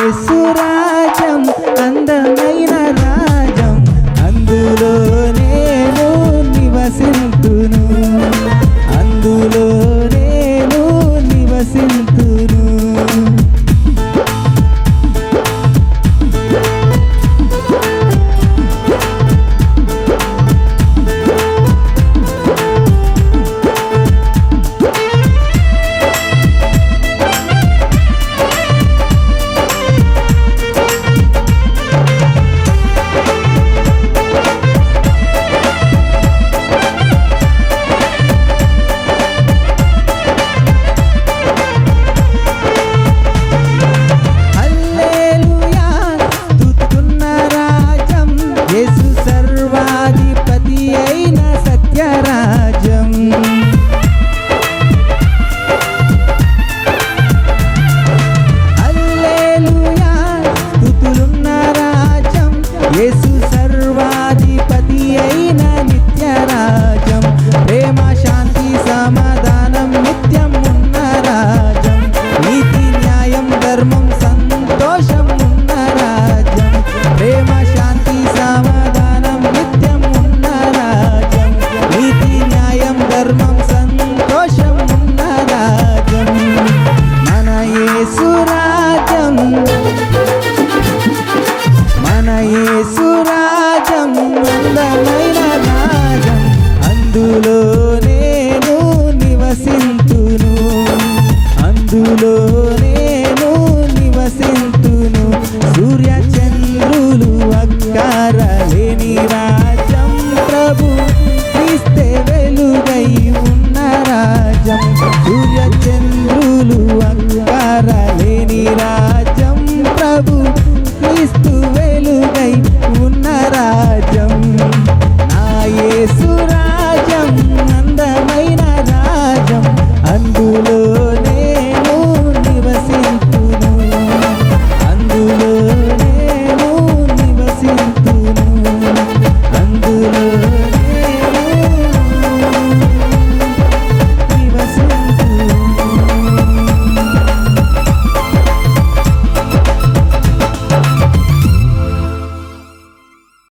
యేసు రాజ్యం అందమైన రాజ్యం, అందులో నేను నివసింతును, అందులో నేను నివసింతును. యేసు సర్వాధిపతి అయిన సత్యరాజ్యం, హల్లెలూయా స్తుతులున్న రాజ్యం, యేసు సర్వాధిపతి అయిన నిత్యరాజ్యం, ప్రేమ శాంతి సమాధానం నిత్యం ఉన్న రాజ్యం, నీతి న్యాయం ధర్మం సంతోషం ఉన్న రాజ్యం, ప్రేమ శాంతి సమాధానం నిత్యం ఉన్న రాజ్యం, నీతి న్యాయం ధర్మం సంతోషం ఉన్న రాజ్యం, మన యేసు రాజ్యం, మన యేసు రాజ్యం అందమైన రాజ్యం, అందులో నేను నివసింతును, అందులో నేను నివసింతును. సూర్య చంద్రులు అక్కరలేని